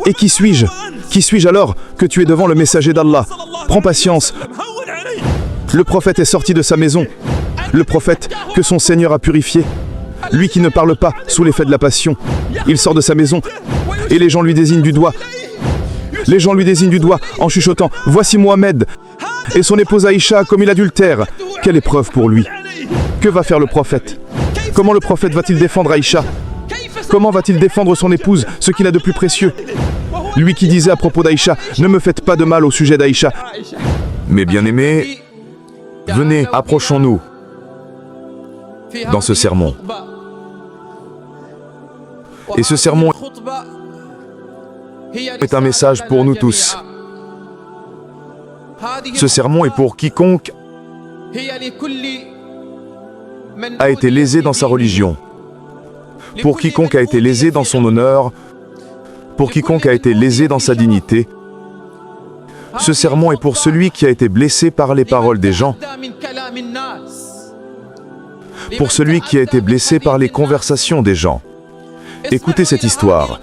Et qui suis-je? Qui suis-je alors que tu es devant le messager d'Allah? Prends patience. Le prophète est sorti de sa maison. Le prophète que son Seigneur a purifié. Lui qui ne parle pas sous l'effet de la passion. Il sort de sa maison et les gens lui désignent du doigt. Les gens lui désignent du doigt en chuchotant « Voici Mohamed !» Et son épouse Aïcha a commis l'adultère. Quelle épreuve pour lui! Que va faire le prophète? Comment le prophète va-t-il défendre Aïcha? Comment va-t-il défendre son épouse, ce qu'il a de plus précieux? Lui qui disait à propos d'Aïcha « Ne me faites pas de mal au sujet d'Aïcha. » Mes bien-aimés, venez, approchons-nous dans ce sermon. Et ce sermon est un message pour nous tous. Ce sermon est pour quiconque a été lésé dans sa religion, pour quiconque a été lésé dans son honneur, pour quiconque a été lésé dans sa dignité. Ce sermon est pour celui qui a été blessé par les paroles des gens, pour celui qui a été blessé par les conversations des gens. Écoutez cette histoire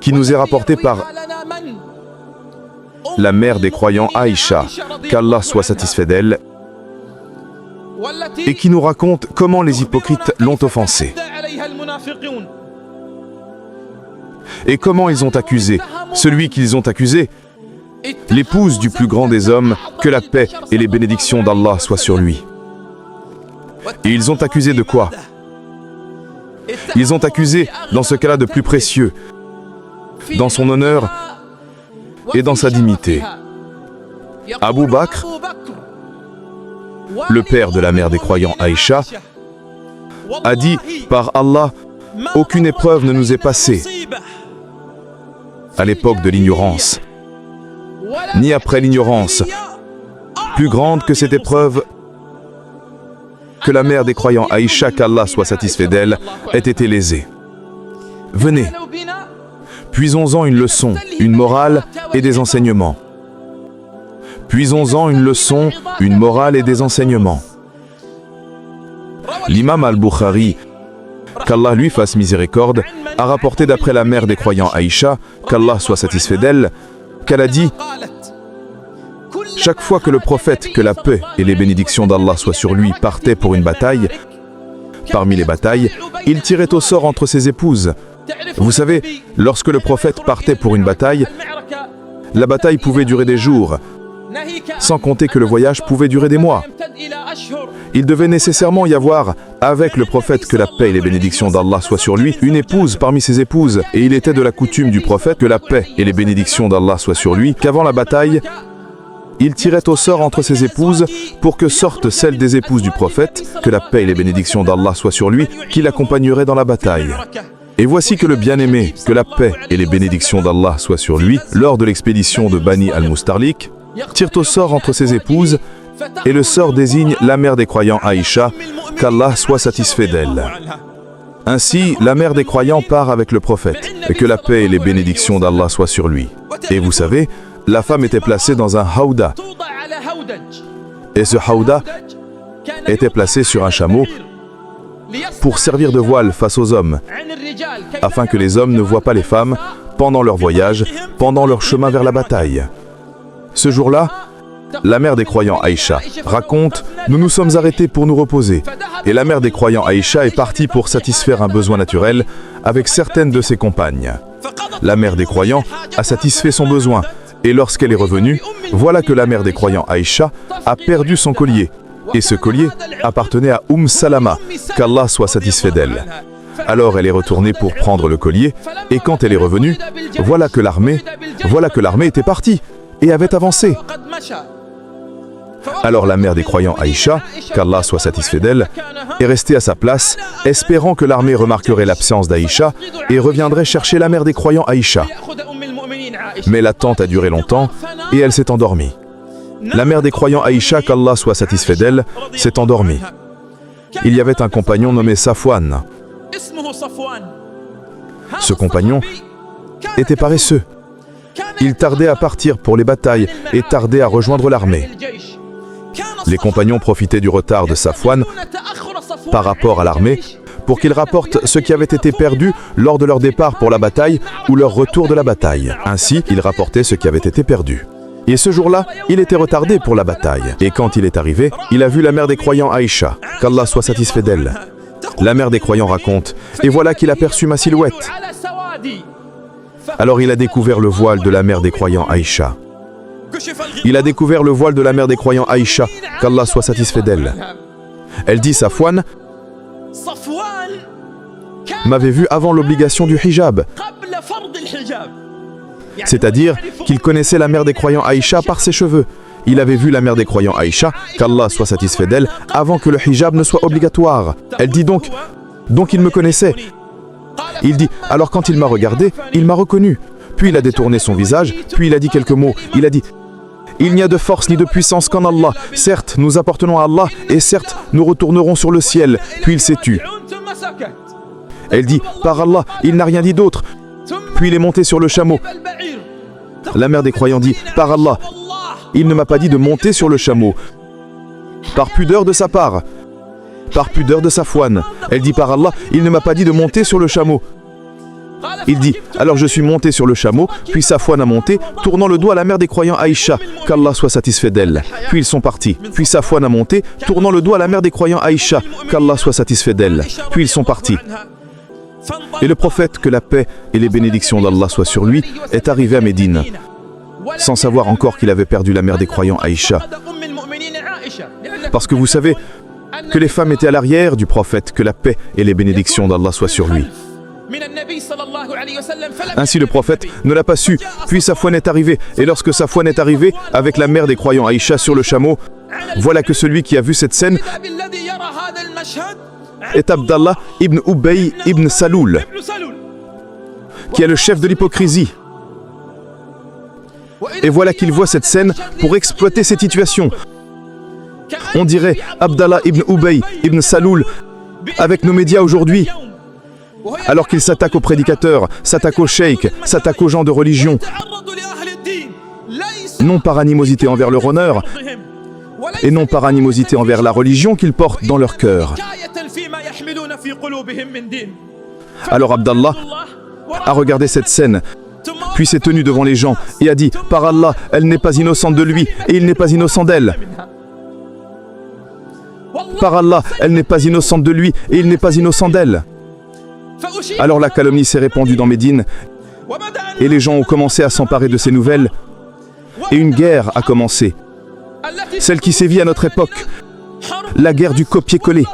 qui nous est rapportée par la mère des croyants Aïcha, qu'Allah soit satisfait d'elle, et qui nous raconte comment les hypocrites l'ont offensée et comment ils ont accusé celui qu'ils ont accusé, l'épouse du plus grand des hommes, que la paix et les bénédictions d'Allah soient sur lui. Et ils ont accusé de quoi? Ils ont accusé, dans ce cas-là, de plus précieux, dans son honneur et dans sa dignité. Abu Bakr, le père de la mère des croyants Aïcha, a dit « Par Allah, aucune épreuve ne nous est passée à l'époque de l'ignorance, ni après l'ignorance, plus grande que cette épreuve que la mère des croyants Aïcha, qu'Allah soit satisfait d'elle, ait été lésée. Venez, puisons-en une leçon, une morale et des enseignements. Puisons-en une leçon, une morale et des enseignements. » L'imam al-Bukhari, qu'Allah lui fasse miséricorde, a rapporté d'après la mère des croyants Aïcha, qu'Allah soit satisfait d'elle, qu'elle a dit: chaque fois que le prophète, que la paix et les bénédictions d'Allah soient sur lui, partait pour une bataille, parmi les batailles, il tirait au sort entre ses épouses. Vous savez, lorsque le prophète partait pour une bataille, la bataille pouvait durer des jours, sans compter que le voyage pouvait durer des mois. Il devait nécessairement y avoir, avec le prophète, que la paix et les bénédictions d'Allah soient sur lui, une épouse parmi ses épouses, et il était de la coutume du prophète, que la paix et les bénédictions d'Allah soient sur lui, qu'avant la bataille, il tirait au sort entre ses épouses pour que sortent celles des épouses du prophète, que la paix et les bénédictions d'Allah soient sur lui, qui l'accompagneraient dans la bataille. Et voici que le bien-aimé, que la paix et les bénédictions d'Allah soient sur lui, lors de l'expédition de Bani al-Mustarlik, tire au sort entre ses épouses, et le sort désigne la mère des croyants Aïcha, qu'Allah soit satisfait d'elle. Ainsi, la mère des croyants part avec le prophète, et que la paix et les bénédictions d'Allah soient sur lui. Et vous savez, la femme était placée dans un hawda, et ce hawda était placé sur un chameau pour servir de voile face aux hommes, afin que les hommes ne voient pas les femmes pendant leur voyage, pendant leur chemin vers la bataille. Ce jour-là, la mère des croyants Aïcha raconte « Nous nous sommes arrêtés pour nous reposer, et la mère des croyants Aïcha est partie pour satisfaire un besoin naturel avec certaines de ses compagnes. La mère des croyants a satisfait son besoin, et lorsqu'elle est revenue, voilà que la mère des croyants Aïcha a perdu son collier, et ce collier appartenait à Salama, qu'Allah soit satisfait d'elle. Alors elle est retournée pour prendre le collier, et quand elle est revenue, voilà que l'armée était partie et avait avancé. Alors la mère des croyants Aïcha, qu'Allah soit satisfait d'elle, est restée à sa place, espérant que l'armée remarquerait l'absence d'Aïcha et reviendrait chercher la mère des croyants Aïcha. Mais l'attente a duré longtemps et elle s'est endormie. La mère des croyants Aïcha, qu'Allah soit satisfait d'elle, s'est endormie. Il y avait un compagnon nommé Safwan. Ce compagnon était paresseux. Il tardait à partir pour les batailles et tardait à rejoindre l'armée. Les compagnons profitaient du retard de Safwan par rapport à l'armée pour qu'ils rapportent ce qui avait été perdu lors de leur départ pour la bataille ou leur retour de la bataille. Ainsi, il rapportait ce qui avait été perdu. Et ce jour-là, il était retardé pour la bataille. Et quand il est arrivé, il a vu la mère des croyants Aïcha, qu'Allah soit satisfait d'elle. La mère des croyants raconte, et voilà qu'il aperçut ma silhouette. Alors il a découvert le voile de la mère des croyants Aïcha. Il a découvert le voile de la mère des croyants Aïcha, qu'Allah soit satisfait d'elle. Elle dit, Safwan m'avait vu avant l'obligation du hijab. C'est-à-dire qu'il connaissait la mère des croyants Aïcha par ses cheveux. Il avait vu la mère des croyants Aïcha, qu'Allah soit satisfait d'elle, avant que le hijab ne soit obligatoire. Elle dit donc il me connaissait. Il dit, alors quand il m'a regardé, il m'a reconnu. Puis il a détourné son visage, puis il a dit quelques mots. Il a dit, il n'y a de force ni de puissance qu'en Allah. Certes, nous appartenons à Allah, et certes, nous retournerons sur le ciel. Puis il s'est tu. Elle dit, par Allah, il n'a rien dit d'autre. Puis il est monté sur le chameau. La mère des croyants dit, par Allah, il ne m'a pas dit de monter sur le chameau. Par pudeur de sa part. Par pudeur de Safwan. Elle dit, par Allah, il ne m'a pas dit de monter sur le chameau. Il dit, alors je suis monté sur le chameau, puis Safwan a monté, tournant le doigt à la mère des croyants Aïcha, qu'Allah soit satisfait d'elle. Puis ils sont partis. Puis Safwan a monté, tournant le doigt à la mère des croyants Aïcha, qu'Allah soit satisfait d'elle. Puis ils sont partis. Et le prophète, que la paix et les bénédictions d'Allah soient sur lui, est arrivé à Médine, sans savoir encore qu'il avait perdu la mère des croyants Aïcha. Parce que vous savez que les femmes étaient à l'arrière du prophète, que la paix et les bénédictions d'Allah soient sur lui. Ainsi le prophète ne l'a pas su, puis Safwan est arrivé, et lorsque Safwan est arrivé avec la mère des croyants Aïcha sur le chameau, voilà que celui qui a vu cette scène est Abdallah ibn Ubay ibn Saloul, qui est le chef de l'hypocrisie. Et voilà qu'il voit cette scène pour exploiter cette situation. On dirait Abdallah ibn Ubay ibn Saloul avec nos médias aujourd'hui, alors qu'il s'attaque aux prédicateurs, s'attaque aux cheikh, s'attaque aux gens de religion, non par animosité envers leur honneur, et non par animosité envers la religion qu'ils portent dans leur cœur. Alors Abdallah a regardé cette scène, puis s'est tenu devant les gens et a dit, par Allah, elle n'est pas innocente de lui et il n'est pas innocent d'elle. Par Allah, elle n'est pas innocente de lui et il n'est pas innocent d'elle. Alors la calomnie s'est répandue dans Médine et les gens ont commencé à s'emparer de ces nouvelles et une guerre a commencé. Celle qui sévit à notre époque, la guerre du copier-coller.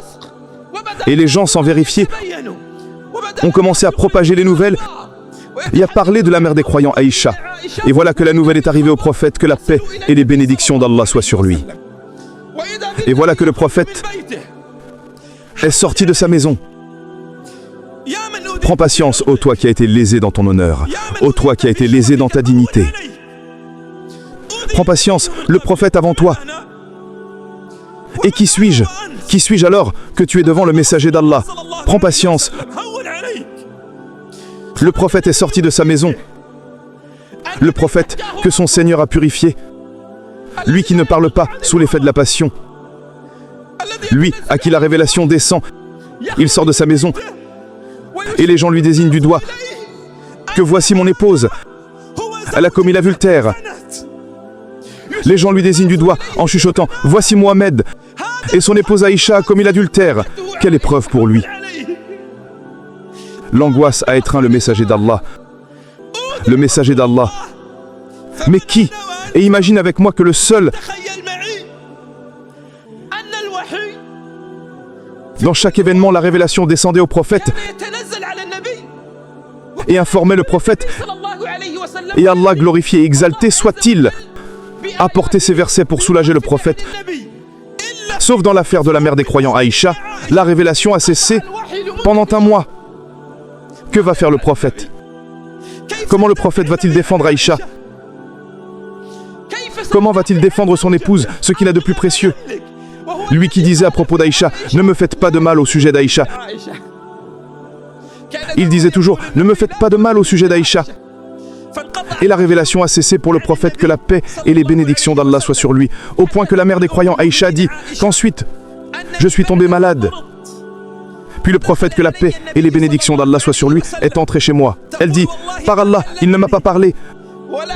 Et les gens, sans vérifier, ont commencé à propager les nouvelles et à parler de la mère des croyants Aïcha. Et voilà que la nouvelle est arrivée au prophète, que la paix et les bénédictions d'Allah soient sur lui. Et voilà que le prophète est sorti de sa maison. Prends patience, ô toi qui as été lésé dans ton honneur, ô toi qui as été lésé dans ta dignité. Prends patience, le prophète avant toi. Et qui suis-je? Qui suis-je alors que tu es devant le messager d'Allah? Prends patience. Le prophète est sorti de sa maison. Le prophète que son Seigneur a purifié. Lui qui ne parle pas sous l'effet de la passion. Lui à qui la révélation descend. Il sort de sa maison. Et les gens lui désignent du doigt. Que voici mon épouse. Elle a commis l'adultère. Les gens lui désignent du doigt en chuchotant, voici Mohamed. Et son épouse Aïcha a commis l'adultère. Quelle épreuve pour lui. L'angoisse a étreint le messager d'Allah. Le messager d'Allah. Mais qui? Et imagine avec moi que le seul... Dans chaque événement, la révélation descendait au prophète et informait le prophète. Et Allah, glorifié et exalté soit-il, apporté ces versets pour soulager le prophète. Sauf dans l'affaire de la mère des croyants Aïcha, la révélation a cessé pendant un mois. Que va faire le prophète? Comment le prophète va-t-il défendre Aïcha? Comment va-t-il défendre son épouse, ce qu'il a de plus précieux? Lui qui disait à propos d'Aïcha, ne me faites pas de mal au sujet d'Aïcha. Il disait toujours, ne me faites pas de mal au sujet d'Aïcha. Et la révélation a cessé pour le prophète, que la paix et les bénédictions d'Allah soient sur lui, au point que la mère des croyants Aïcha dit qu'ensuite, je suis tombée malade. Puis le prophète, que la paix et les bénédictions d'Allah soient sur lui, est entré chez moi. Elle dit, par Allah, il ne m'a pas parlé,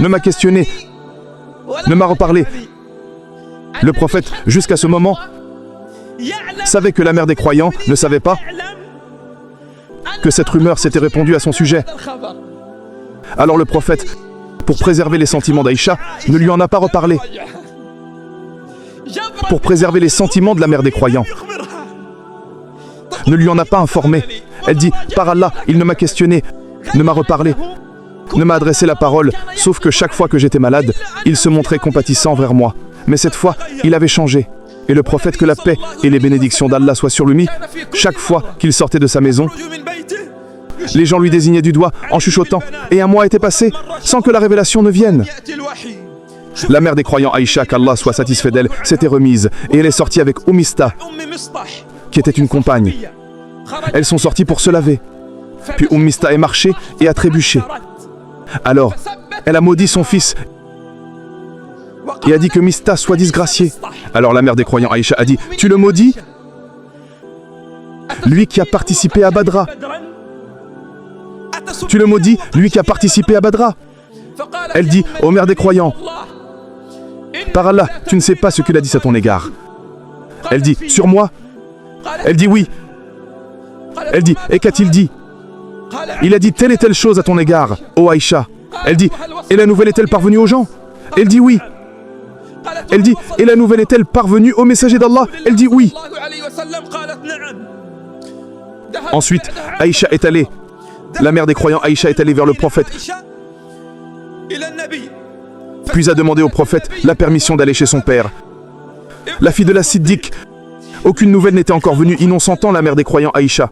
ne m'a questionné, ne m'a reparlé. Le prophète, jusqu'à ce moment, savait que la mère des croyants ne savait pas que cette rumeur s'était répandue à son sujet. Alors le prophète, pour préserver les sentiments d'Aïcha, ne lui en a pas reparlé. Pour préserver les sentiments de la mère des croyants, ne lui en a pas informé. Elle dit, par Allah, il ne m'a questionné, ne m'a reparlé, ne m'a adressé la parole, sauf que chaque fois que j'étais malade, il se montrait compatissant envers moi. Mais cette fois, il avait changé. Et le prophète, que la paix et les bénédictions d'Allah soient sur lui, chaque fois qu'il sortait de sa maison, les gens lui désignaient du doigt en chuchotant, et un mois était passé sans que la révélation ne vienne. La mère des croyants, Aïcha, qu'Allah soit satisfait d'elle, s'était remise, et elle est sortie avec Mistah, qui était une compagne. Elles sont sorties pour se laver. Puis Mistah est marchée et a trébuché. Alors, elle a maudit son fils et a dit que Mistah soit disgracié. Alors la mère des croyants, Aïcha, a dit, tu le maudis? Lui qui a participé à Badra. Tu le maudis, lui qui a participé à Badra. Elle dit, ô mère des croyants, par Allah, tu ne sais pas ce qu'il a dit à ton égard. Elle dit, sur moi? Elle dit, oui. Elle dit, et qu'a-t-il dit? Il a dit telle et telle chose à ton égard, ô Aïcha. Elle dit, et la nouvelle est-elle parvenue aux gens? Elle dit, oui. Elle dit, et la nouvelle est-elle parvenue au messager d'Allah? Elle dit, oui. Ensuite, Aïcha est allée. La mère des croyants, Aïcha, est allée vers le prophète, puis a demandé au prophète la permission d'aller chez son père. La fille de la Siddiq, aucune nouvelle n'était encore venue, innoncentant la mère des croyants, Aïcha.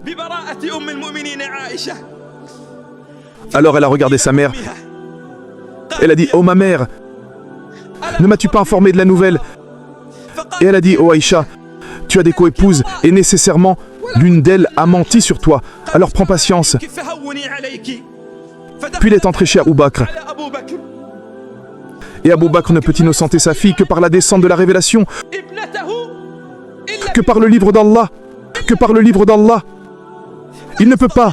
Alors elle a regardé sa mère. Elle a dit, oh ma mère, ne m'as-tu pas informé de la nouvelle? Et elle a dit, oh Aïcha, tu as des coépouses et nécessairement l'une d'elles a menti sur toi, alors prends patience. Puis il est entré chez Abou Bakr. Et Abou Bakr ne peut innocenter sa fille que par la descente de la révélation, que par le livre d'Allah, que par le livre d'Allah. Il ne peut pas.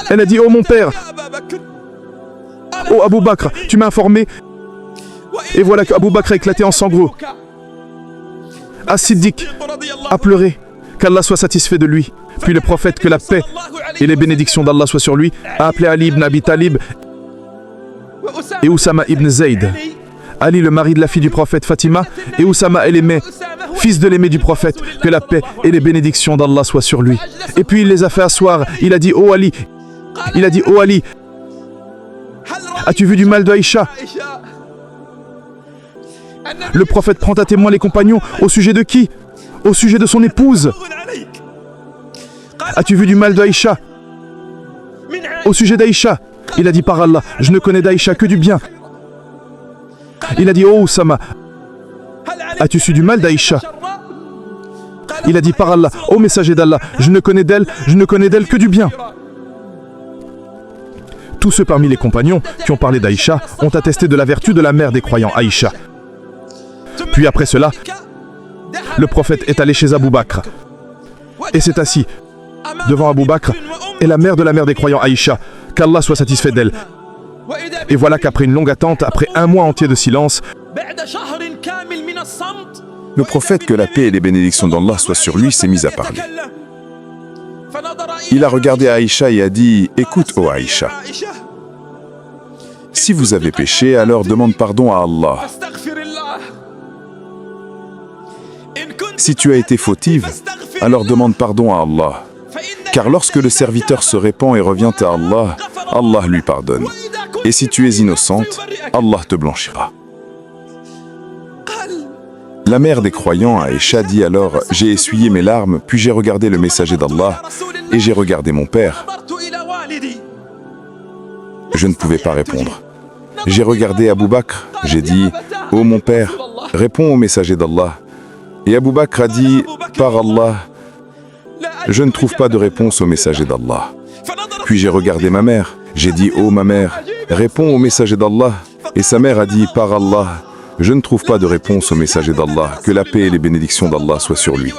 Elle a dit, oh mon père, oh Abou Bakr, tu m'as informé. Et voilà qu'Abou Bakr a éclaté en sanglots. As-Siddiq a pleuré, qu'Allah soit satisfait de lui. Puis le prophète, que la paix et les bénédictions d'Allah soient sur lui, a appelé Ali ibn Abi Talib et Oussama ibn Zayd. Ali, le mari de la fille du prophète Fatima, et Oussama est l'aimé, fils de l'aimé du prophète, que la paix et les bénédictions d'Allah soient sur lui. Et puis il les a fait asseoir. Il a dit, oh Ali, il a dit, oh Ali, as-tu vu du mal de Aïcha? Le prophète prend à témoin les compagnons au sujet de qui? Au sujet de son épouse. As-tu vu du mal d'Aïcha? Au sujet d'Aïcha. Il a dit, par Allah, je ne connais d'Aïcha que du bien. Il a dit, oh Oussama, as-tu su du mal d'Aïcha? Il a dit, par Allah, ô messager d'Allah, je ne connais d'elle que du bien. Tous ceux parmi les compagnons qui ont parlé d'Aïcha ont attesté de la vertu de la mère des croyants, Aïcha. Puis après cela, le prophète est allé chez Abou Bakr et s'est assis devant Abou Bakr et la mère des croyants, Aïcha, qu'Allah soit satisfait d'elle. Et voilà qu'après une longue attente, après un mois entier de silence, Le prophète, que la paix et les bénédictions d'Allah soient sur lui, s'est mis à parler. Il a regardé Aïcha et a dit, écoute, ô Aïcha, si vous avez péché, alors demande pardon à Allah. Si tu as été fautive, alors demande pardon à Allah. Car lorsque le serviteur se répand et revient à Allah, Allah lui pardonne. Et si tu es innocente, Allah te blanchira. La mère des croyants, Aïcha, dit alors, j'ai essuyé mes larmes, puis j'ai regardé le messager d'Allah, et j'ai regardé mon père. Je ne pouvais pas répondre. J'ai regardé Abou Bakr, j'ai dit, ô mon père, réponds au messager d'Allah. Et Abou Bakr a dit, par Allah, je ne trouve pas de réponse au messager d'Allah. Puis j'ai regardé ma mère, j'ai dit, ô ma mère, réponds au messager d'Allah. Et sa mère a dit, par Allah, je ne trouve pas de réponse au messager d'Allah, que la paix et les bénédictions d'Allah soient sur lui.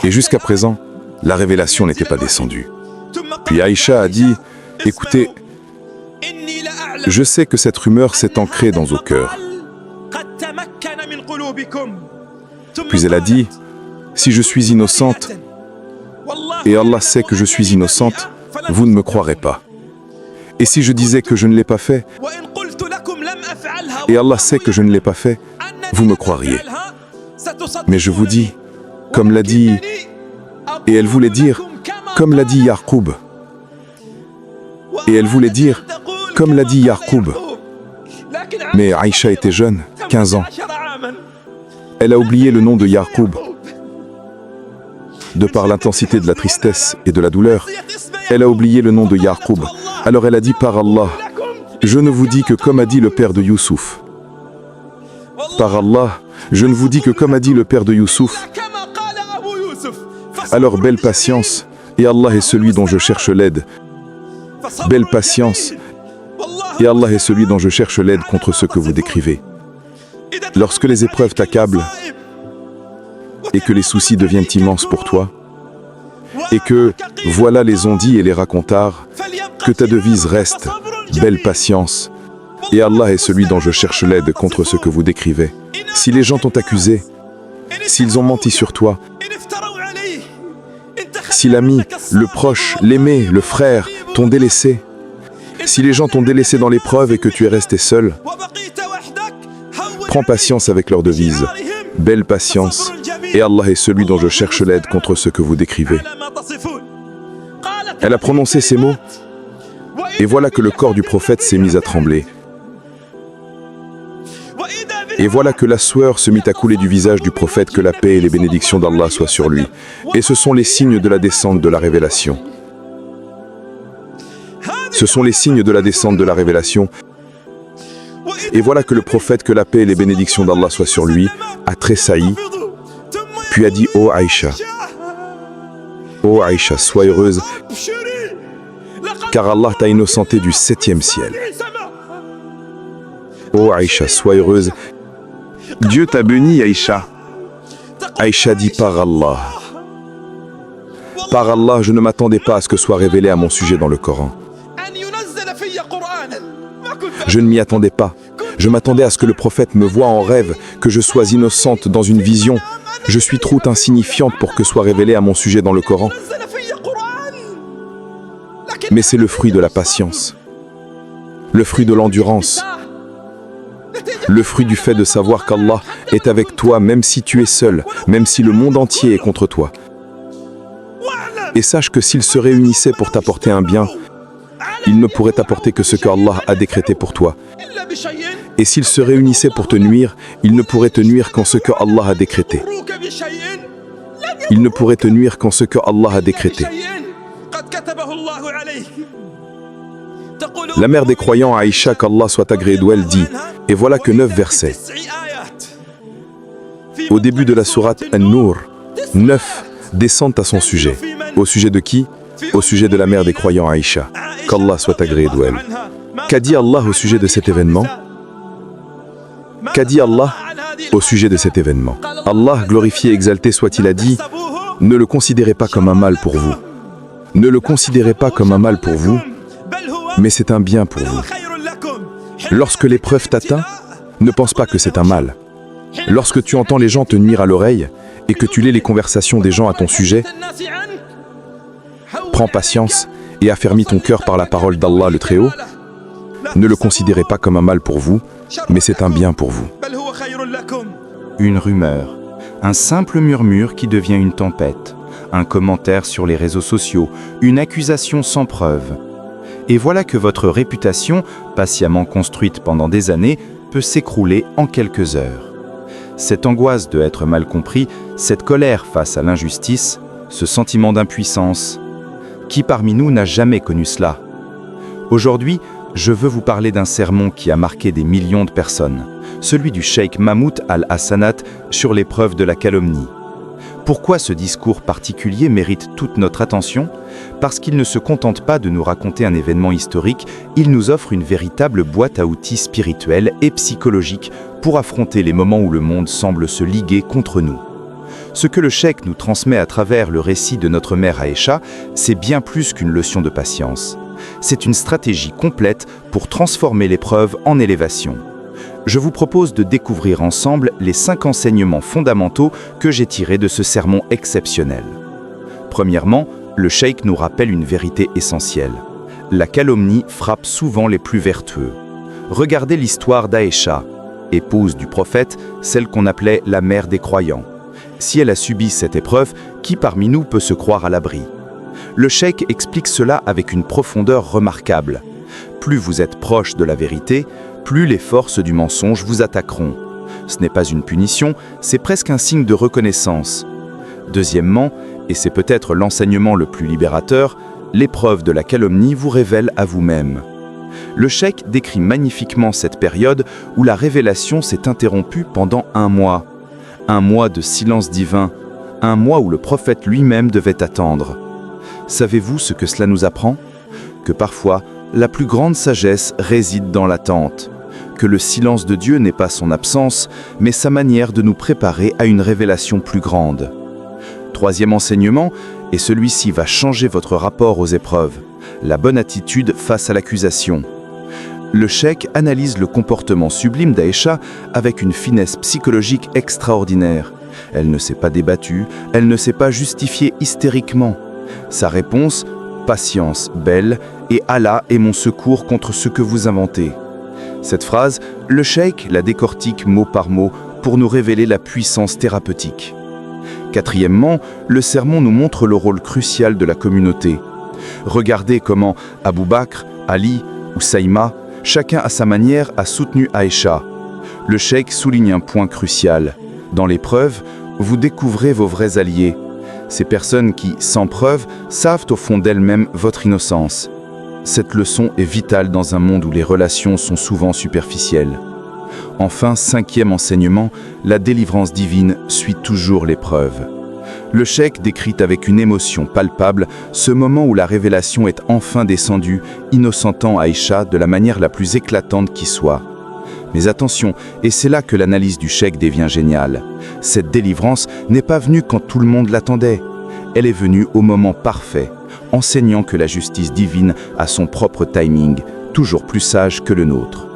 Et jusqu'à présent, la révélation n'était pas descendue. Puis Aïcha a dit, « Écoutez, je sais que cette rumeur s'est ancrée dans vos cœurs. » Puis elle a dit, « Si je suis innocente, et Allah sait que je suis innocente, vous ne me croirez pas. Et si je disais que je ne l'ai pas fait, et Allah sait que je ne l'ai pas fait, vous me croiriez. Mais je vous dis, comme l'a dit, et elle voulait dire, comme l'a dit Yarqoub. Et elle voulait dire, comme l'a dit Yarqoub. Mais Aïcha était jeune, 15 ans. Elle a oublié le nom de Yarqoub. De par l'intensité de la tristesse et de la douleur, elle a oublié le nom de Yarqoub. Alors elle a dit, par Allah, je ne vous dis que comme a dit le père de Youssouf. Par Allah, je ne vous dis que comme a dit le père de Youssouf. Alors belle patience, et Allah est celui dont je cherche l'aide. Belle patience, et Allah est celui dont je cherche l'aide contre ce que vous décrivez. Lorsque les épreuves t'accablent, et que les soucis deviennent immenses pour toi, et que, voilà les on-dit et les racontards, que ta devise reste, belle patience, et Allah est celui dont je cherche l'aide contre ce que vous décrivez. Si les gens t'ont accusé, s'ils ont menti sur toi, si l'ami, le proche, l'aimé, le frère t'ont délaissé, si les gens t'ont délaissé dans l'épreuve et que tu es resté seul, prends patience avec leur devise, belle patience, et Allah est celui dont je cherche l'aide contre ce que vous décrivez. Elle a prononcé ces mots, et voilà que le corps du prophète s'est mis à trembler. Et voilà que la sueur se mit à couler du visage du prophète, que la paix et les bénédictions d'Allah soient sur lui. Et ce sont les signes de la descente de la révélation. Ce sont les signes de la descente de la révélation. Et voilà que le prophète, que la paix et les bénédictions d'Allah soient sur lui, a tressailli, puis a dit, « Ô Aïcha, ô Aïcha, sois heureuse, car Allah t'a innocenté du 7e ciel. Ô Aïcha, sois heureuse, Dieu t'a béni, Aïcha. » Aïcha dit, par Allah. Par Allah, je ne m'attendais pas à ce que soit révélé à mon sujet dans le Coran. Je ne m'y attendais pas. Je m'attendais à ce que le prophète me voie en rêve, que je sois innocente dans une vision. Je suis trop insignifiante pour que soit révélé à mon sujet dans le Coran. Mais c'est le fruit de la patience, le fruit de l'endurance, le fruit du fait de savoir qu'Allah est avec toi même si tu es seul, même si le monde entier est contre toi. Et sache que s'ils se réunissaient pour t'apporter un bien, ils ne pourraient t'apporter que ce que Allah a décrété pour toi. Et s'ils se réunissaient pour te nuire, ils ne pourraient te nuire qu'en ce que Allah a décrété. Ils ne pourraient te nuire qu'en ce que Allah a décrété. La mère des croyants, Aïcha, qu'Allah soit agréé d'elle, dit, et voilà que 9 versets. Au début de la sourate An-Nur, 9 descendent à son sujet. Au sujet de qui? Au sujet de la mère des croyants, Aïcha. Qu'Allah soit agréé d'elle. Qu'a dit Allah au sujet de cet événement? Qu'a dit Allah au sujet de cet événement? Allah, glorifié et exalté soit-il, a dit, ne le considérez pas comme un mal pour vous. Ne le considérez pas comme un mal pour vous, mais c'est un bien pour vous. Lorsque l'épreuve t'atteint, ne pense pas que c'est un mal. Lorsque tu entends les gens te nuire à l'oreille et que tu lis les conversations des gens à ton sujet, prends patience et affermis ton cœur par la parole d'Allah le Très-Haut. Ne le considérez pas comme un mal pour vous, mais c'est un bien pour vous. Une rumeur, un simple murmure qui devient une tempête, un commentaire sur les réseaux sociaux, une accusation sans preuve. Et voilà que votre réputation, patiemment construite pendant des années, peut s'écrouler en quelques heures. Cette angoisse de être mal compris, cette colère face à l'injustice, ce sentiment d'impuissance. Qui parmi nous n'a jamais connu cela? Aujourd'hui, je veux vous parler d'un sermon qui a marqué des millions de personnes, celui du cheikh Mahmoud Al-Hassanat sur l'épreuve de la calomnie. Pourquoi ce discours particulier mérite toute notre attention? Parce qu'il ne se contente pas de nous raconter un événement historique, il nous offre une véritable boîte à outils spirituelle et psychologique pour affronter les moments où le monde semble se liguer contre nous. Ce que le cheikh nous transmet à travers le récit de notre mère Aïcha, c'est bien plus qu'une leçon de patience. C'est une stratégie complète pour transformer l'épreuve en élévation. Je vous propose de découvrir ensemble les 5 enseignements fondamentaux que j'ai tirés de ce sermon exceptionnel. Premièrement, le cheikh nous rappelle une vérité essentielle. La calomnie frappe souvent les plus vertueux. Regardez l'histoire d'Aïcha, épouse du prophète, celle qu'on appelait la mère des croyants. Si elle a subi cette épreuve, qui parmi nous peut se croire à l'abri ? Le cheikh explique cela avec une profondeur remarquable. Plus vous êtes proche de la vérité, plus les forces du mensonge vous attaqueront. Ce n'est pas une punition, c'est presque un signe de reconnaissance. Deuxièmement, et c'est peut-être l'enseignement le plus libérateur, l'épreuve de la calomnie vous révèle à vous-même. Le cheikh décrit magnifiquement cette période où la révélation s'est interrompue pendant 1 mois. 1 mois de silence divin, 1 mois où le prophète lui-même devait attendre. Savez-vous ce que cela nous apprend ? Que parfois, la plus grande sagesse réside dans l'attente. Que le silence de Dieu n'est pas son absence, mais sa manière de nous préparer à une révélation plus grande. Troisième enseignement, et celui-ci va changer votre rapport aux épreuves, la bonne attitude face à l'accusation. Le cheikh analyse le comportement sublime d'Aïcha avec une finesse psychologique extraordinaire. Elle ne s'est pas débattue, elle ne s'est pas justifiée hystériquement. Sa réponse, patience, belle, et Allah est mon secours contre ce que vous inventez. Cette phrase, le cheikh la décortique mot par mot pour nous révéler la puissance thérapeutique. Quatrièmement, le sermon nous montre le rôle crucial de la communauté. Regardez comment Abu Bakr, Ali ou Saïma, chacun à sa manière a soutenu Aïcha. Le cheikh souligne un point crucial. Dans l'épreuve, vous découvrez vos vrais alliés. Ces personnes qui, sans preuve, savent au fond d'elles-mêmes votre innocence. Cette leçon est vitale dans un monde où les relations sont souvent superficielles. Enfin, 5e enseignement, la délivrance divine suit toujours l'épreuve. Le cheikh décrit avec une émotion palpable ce moment où la révélation est enfin descendue, innocentant Aïcha de la manière la plus éclatante qui soit. Mais attention, et c'est là que l'analyse du cheikh devient géniale. Cette délivrance n'est pas venue quand tout le monde l'attendait. Elle est venue au moment parfait, enseignant que la justice divine a son propre timing, toujours plus sage que le nôtre.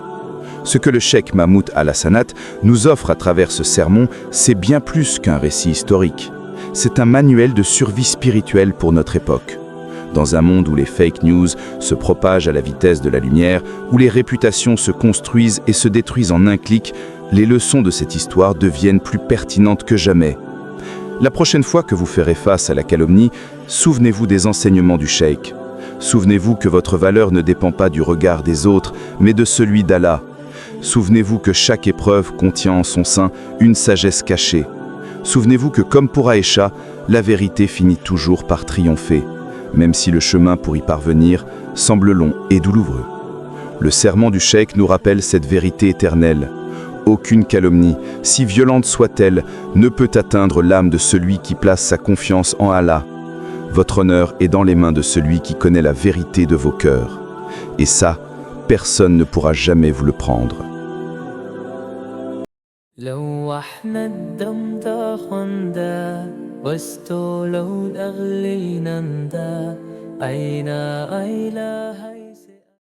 Ce que le cheikh Mahmoud Al-Hassanat nous offre à travers ce sermon, c'est bien plus qu'un récit historique. C'est un manuel de survie spirituelle pour notre époque. Dans un monde où les fake news se propagent à la vitesse de la lumière, où les réputations se construisent et se détruisent en un clic, les leçons de cette histoire deviennent plus pertinentes que jamais. La prochaine fois que vous ferez face à la calomnie, souvenez-vous des enseignements du cheikh. Souvenez-vous que votre valeur ne dépend pas du regard des autres, mais de celui d'Allah. Souvenez-vous que chaque épreuve contient en son sein une sagesse cachée. Souvenez-vous que comme pour Aïcha, la vérité finit toujours par triompher, même si le chemin pour y parvenir semble long et douloureux. Le serment du cheikh nous rappelle cette vérité éternelle. Aucune calomnie, si violente soit-elle, ne peut atteindre l'âme de celui qui place sa confiance en Allah. Votre honneur est dans les mains de celui qui connaît la vérité de vos cœurs. Et ça, personne ne pourra jamais vous le prendre. لو احنا الدم تاخندا واستولوا الاغلينا ندا اين اله